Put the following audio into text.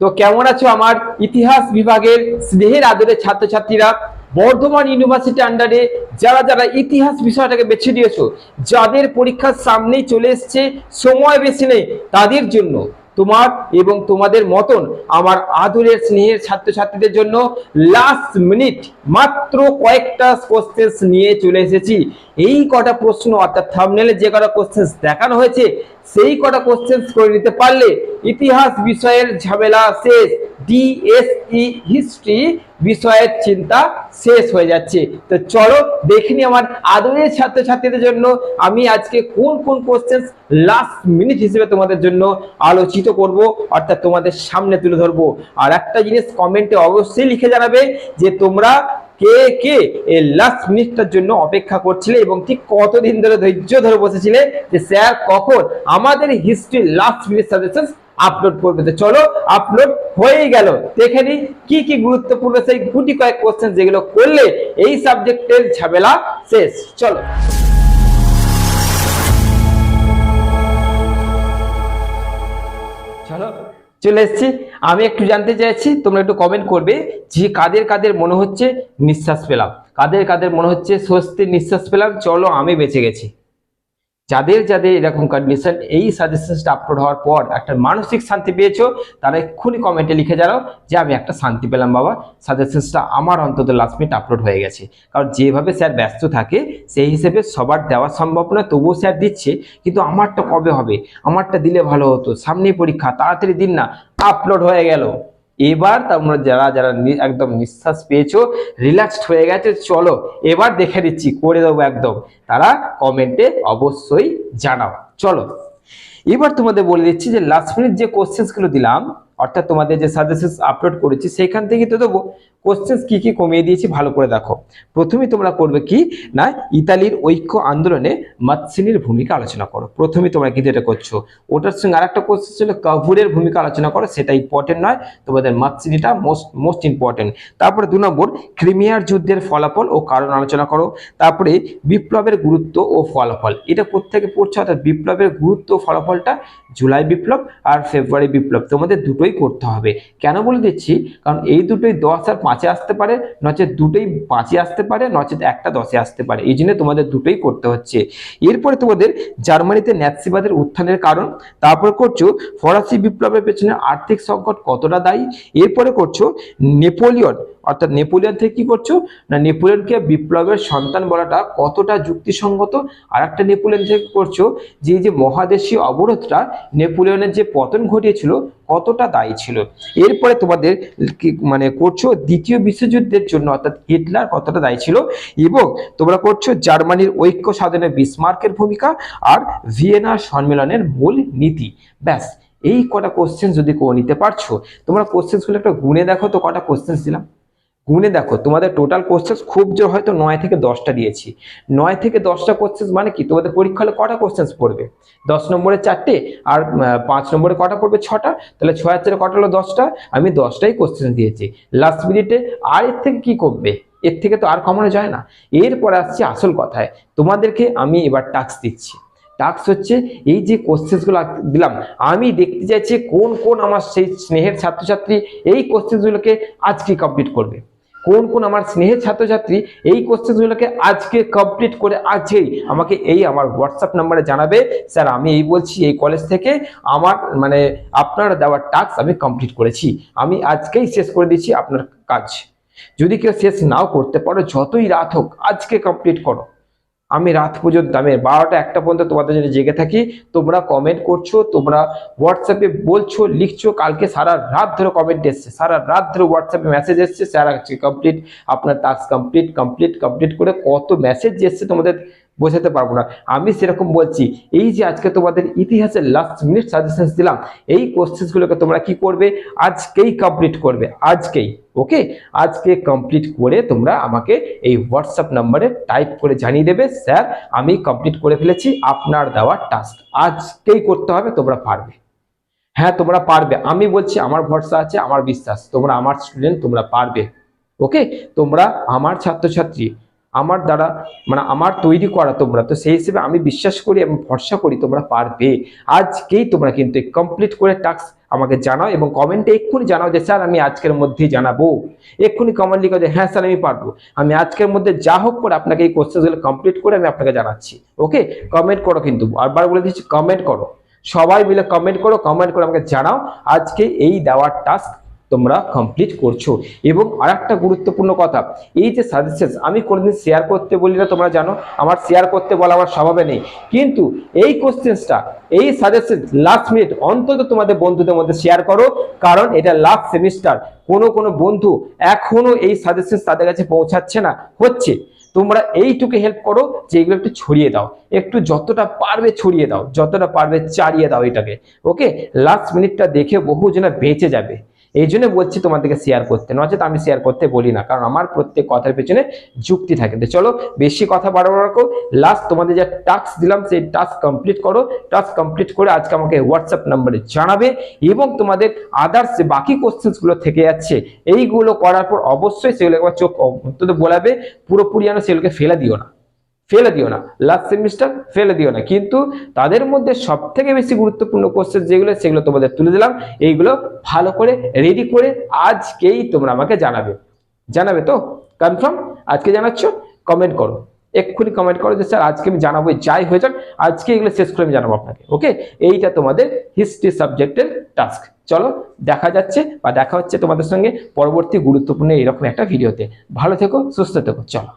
তো কেমন আছো আমার ইতিহাস বিভাগের স্নেহের আদরের ছাত্রছাত্রীরা? বর্ধমান ইউনিভার্সিটি আন্ডারে যারা যারা ইতিহাস বিষয়টাকে বেছে নিয়েছো, যাদের পরীক্ষার সামনেই চলে এসছে, সময় বেশি নেই, তাদের জন্য, তোমার এবং তোমাদের মতন আমার আদরের স্নেহের ছাত্রছাত্রীদের জন্য লাস্ট মিনিট মাত্র কয়েকটা কোশ্চেন নিয়ে চলে এসেছি। এই কটা প্রশ্ন অর্থাৎ থাম্বনেলে যে কটা কোশ্চেন দেখানো হয়েছে সেই কটা কোশ্চেন করে নিতে পারলে ইতিহাস বিষয়ের ঝামেলা শেষ, ডিএসই হিস্ট্রি বিষয়ের চিন্তা শেষ হয়ে যাচ্ছে। তো চলো দেখে নি আমার আদরের ছাত্রছাত্রীদের জন্য আমি আজকে কোন কোন কোশ্চেন লাস্ট মিনিট হিসেবে তোমাদের জন্য আলোচিত করব, অর্থাৎ তোমাদের সামনে তুলে ধরবো। আর একটা জিনিস কমেন্টে অবশ্যই লিখে জানাবে যে তোমরা কে কে এই লাস্ট মিনিটটার জন্য অপেক্ষা করছিলে এবং ঠিক কতদিন ধরে ধৈর্য ধরে বসেছিলে যে স্যার কখন আমাদের history last minute suggestion upload করবে। তো চলো আপলোড হয়েই গেল, দেখে নি কি কি গুরুত্বপূর্ণ সেই গুটি কয়েক কোশ্চেন যেগুলো করলে এই সাবজেক্টের ঝামেলা শেষ। চলো চলো চলে এসেছি। আমি একটু জানতে চাইছি, তোমরা একটু কমেন্ট করবে যে কাদের কাদের মনে হচ্ছে নিঃশ্বাস পেলাম, কাদের কাদের মনে হচ্ছে স্বস্তির নিঃশ্বাস পেলাম, চলো আমি বেঁচে গেছি। যাদের যাদের এরকম কন্ডিশন এই সাজেশনটা আপলোড হওয়ার পর একটা মানসিক শান্তি পেয়েছো, তারা এক্ষুনি কমেন্টে লিখে জানাও যে আমি একটা শান্তি পেলাম বাবা, সাজেশনটা আমার অন্তত লাস্ট মিনিট আপলোড হয়ে গেছে। কারণ যেভাবে স্যার ব্যস্ত থাকে সেই হিসেবে সবার দেওয়া সম্ভব না, তবুও স্যার দিচ্ছে, কিন্তু আমারটা কবে হবে, আমারটা দিলে ভালো হতো, সামনে পরীক্ষা, তাড়াতাড়ি দিন না, আপলোড হয়ে গেল। এবার তোমরা যারা যারা একদম নিঃশ্বাস পেয়েছো, রিল্যাক্সড হয়ে গেছে, চলো এবার দেখে দিচ্ছি, করে দেবো একদম, তারা কমেন্টে অবশ্যই জানাও। চলো এবার তোমাদের বলে দিচ্ছি যে লাস্ট মিনিট যে কোশ্চেন্স গুলো দিলাম, অর্থাৎ তোমাদের যে সাজেশন আপলোড করেছি সেখান থেকে তো দেবো কোশ্চেন্স কি কি কমিয়ে দিয়েছি, ভালো করে দেখো। প্রথমেই তোমরা করবে কি না, ইতালির ঐক্য আন্দোলনে মাৎসিনির ভূমিকা আলোচনা করো। প্রথমেই তোমরা কিন্তু এটা করছো। ওটার সঙ্গে আরেকটা কোশ্চেন ছিল কাভুরের ভূমিকা আলোচনা করো, সেটা ইম্পর্টেন্ট নয়, তোমাদের মাৎসিনিটা মোস্ট ইম্পর্টেন্ট। তারপরে 2 নম্বর ক্রিমিয়ার যুদ্ধের ফলাফল ও কারণ আলোচনা করো। তারপরে বিপ্লবের গুরুত্ব ও ফলাফল, এটা প্রত্যেকে পড়ছে, অর্থাৎ বিপ্লবের গুরুত্ব ও ফলাফলটা জুলাই বিপ্লব আর ফেব্রুয়ারি বিপ্লব তোমাদের দুটোই করতে হবে। কেন বলে দিচ্ছি, কারণ এই দুটোই 10 আর 5-এ আসতে পারে, নচেত দুটোই 5-এ আসতে পারে, নচেত একটা 10-এ আসতে পারে, এই জন্য তোমাদের দুটোই করতে হচ্ছে। এরপরে তোমাদের জার্মানিতে ন্যাৎসিবাদের উত্থানের কারণ, তারপর করছো ফরাসি বিপ্লবের পেছনে আর্থিক সংকট কতটা দায়ী, এরপরে করছো নেপোলিয়ন, অর্থাৎ নেপোলিয়ন থেকে কি করছো না নেপোলিয়নকে বিপ্লবের সন্তান বলাটা কতটা যুক্তিসঙ্গত, আর একটা নেপোলিয়ন থেকে করছো যে যে মহাদেশীয় অবরোধটা নেপোলিয়নের যে পতন ঘটিয়েছিল কতটা দায়ী ছিল। এরপরে তোমাদের মানে করছো দ্বিতীয় বিশ্বযুদ্ধের জন্য, অর্থাৎ হিটলার কতটা দায়ী ছিল, এবং তোমরা করছো জার্মানির ঐক্য সাধনে বিসমার্কের ভূমিকা আর ভিয়েনা সম্মেলনের মূল নীতি। ব্যাস এই কটা কোশ্চেন যদি করে নিতে পারছো, তোমরা কোশ্চেন গুলো একটা গুনে দেখো তো কটা কোশ্চেন দিলাম, গুনে দেখো তোমাদের টোটাল কোশ্চেন খুব জোর হয়তো 9 থেকে 10টা দিয়েছি। 9 থেকে 10টা কোশ্চেন মানে কি, তোমাদের পরীক্ষা হলে কটা কোশ্চেন পড়বে, 10 নম্বরে 4টে আর 5 নম্বরে কটা পড়বে, 6টা, তাহলে 6 আর 4 কটা হলো 10টা, আমি 10টাই কোশ্চেন দিয়েছি লাস্ট মিনিটে। আর এর থেকে কি করবে, এর থেকে তো আর কমানো যায় না। এরপরে আসছে আসল কথায়, তোমাদেরকে আমি এবার টাস্ক দিচ্ছি। টাস্ক হচ্ছে এই যে কোশ্চেনগুলো দিলাম, আমি দেখতে চাইছি কোন কোন আমার সেই স্নেহের ছাত্রছাত্রী এই কোশ্চেনগুলোকে আজকে কমপ্লিট করবে, কোন কোন আমার স্নেহের ছাত্রছাত্রী এই কোশ্চেনগুলোকে আজকে কমপ্লিট করে আজকেই আমাকে এই আমার হোয়াটসঅ্যাপ নাম্বারে জানাবে, স্যার আমি এই বলছি এই কলেজ থেকে আমার মানে আপনার দেওয়ার টাস্ক আমি কমপ্লিট করেছি, আমি আজকেই শেষ করে দিচ্ছি আপনার কাজ। যদি কেউ শেষ নাও করতে পারো, যতই রাত হোক আজকে কমপ্লিট করো। আমি রাত পর্যন্ত, আমি 12টা 1টা পর্যন্ত তোমাদের জন্য জেগে থাকি, তোমরা কমেন্ট করছো, তোমরা হোয়াটসঅ্যাপে বলছো, লিখছো, কালকে সারা রাত ধরে কমেন্ট এসছে, সারা রাত ধরে হোয়াটসঅ্যাপে মেসেজ এসছে, স্যার আজকে কমপ্লিট, আপনার টাস্ক কমপ্লিট কমপ্লিট কমপ্লিট করে কত মেসেজ এসছে তোমাদের বোঝাতে পারবো না। আমি সেরকম বলছি, এই যে আজকে তোমাদের ইতিহাসের লাস্ট মিনিট সাজেশন দিলাম, এই কোশ্চেনগুলোকে তোমরা কি করবে, আজকেই কমপ্লিট করবে, আজকেই। ওকে, আজকে কমপ্লিট করে তোমরা আমাকে এই হোয়াটসঅ্যাপ নাম্বারে টাইপ করে জানিয়ে দেবে, স্যার আমি কমপ্লিট করে ফেলেছি আপনার দেওয়া টাস্ক, আজকেই করতে হবে, তোমরা পারবে। হ্যাঁ তোমরা পারবে, আমি বলছি, আমার ভরসা আছে, আমার বিশ্বাস, তোমরা আমার স্টুডেন্ট, তোমরা পারবে। ওকে, তোমরা আমার ছাত্রছাত্রী, আমার দ্বারা মানে আমার তৈরি করা তোমরা, তো সেই হিসেবে আমি বিশ্বাস করি এবং ভরসা করি তোমরা পারবে। আজকেই তোমরা কিন্তু কমপ্লিট করে টাস্ক আমাকে জানাও এবং কমেন্টে এক্ষুনি জানাও যে স্যার আমি আজকের মধ্যেই জানাবো। এক্ষুনি কমেন্ট লিখো যে হ্যাঁ স্যার আমি পারবো, আমি আজকের মধ্যে যা হোক করে আপনাকে এই কোশ্চেনগুলো কমপ্লিট করে আমি আপনাকে জানাচ্ছি। ওকে, কমেন্ট করো, কিন্তু বারবার বলে দিচ্ছি কমেন্ট করো, সবাই মিলে কমেন্ট করো, কমেন্ট করে আমাকে জানাও আজকে এই দেওয়ার টাস্ক তোমরা কমপ্লিট করছো। এবং আরেকটা গুরুত্বপূর্ণ কথা, এই যে সাজেশন আমি কোনোদিন শেয়ার করতে বলি না, তোমরা জানো আমার শেয়ার করতে বলা আমার স্বভাবে নেই, কিন্তু এই কোশ্চেনটা এই সাজেশন লাস্ট মিনিট অন্তত তোমাদের বন্ধুদের মধ্যে শেয়ার করো, কারণ এটা লাস্ট সেমিস্টার, কোনো বন্ধু এখনো এই সাজেশন তাদের কাছে পৌঁছাচ্ছে না, হচ্ছে তোমরা এইটুকু হেল্প করো যে এগুলো একটু ছড়িয়ে দাও, একটু যতটা পারবে ছড়িয়ে দাও, যতটা পারবে চালিয়ে দাও এটাকে। ওকে, লাস্ট মিনিটটা দেখে বহু জনা বেঁচে যাবে, এই জন্য বলছি তোমাদেরকে শেয়ার করতে, নচেত আমি শেয়ার করতে বলি না, কারণ আমার প্রত্যেক কথার পেছনে যুক্তি থাকে। তো চলো বেশি কথা বাড়াবো রাখো, লাস্ট তোমাদের যে টাস্ক দিলাম সেই টাস্ক কমপ্লিট করো, টাস্ক কমপ্লিট করে আজকে আমাকে হোয়াটসঅ্যাপ নাম্বারে জানাবে, এবং তোমাদের আদার্স যে বাকি কোশ্চেনগুলো থেকে যাচ্ছে এইগুলো করার পর অবশ্যই সেগুলো একবার চোখ অন্তত বোলাবে, পুরোপুরি যেন সেগুলোকে ফেলে দিও না, ফেলে দিও না, লাস্ট সেমিস্টার ফেলে দিও না। কিন্তু তাদের মধ্যে সব থেকে বেশি গুরুত্বপূর্ণ কোশ্চেন যেগুলো সেগুলো তোমাদের তুলে দিলাম, এইগুলো ভালো করে রেডি করে আজকেই তোমরা আমাকে জানাবে। জানাবে তো কনফার্ম? আজকে জানাচ্ছ? কমেন্ট করো, এক্ষুনি কমেন্ট করো যে স্যার আজকে আমি জানাবো, যাই হয়ে যাক আজকে এগুলো শেষ করে আমি জানাবো আপনাকে। ওকে, এইটা তোমাদের হিস্ট্রি সাবজেক্টের টাস্ক। চলো দেখা যাচ্ছে বা দেখা হচ্ছে তোমাদের সঙ্গে পরবর্তী গুরুত্বপূর্ণ এরকম একটা ভিডিওতে। ভালো থেকো, সুস্থ থেকো, চলো।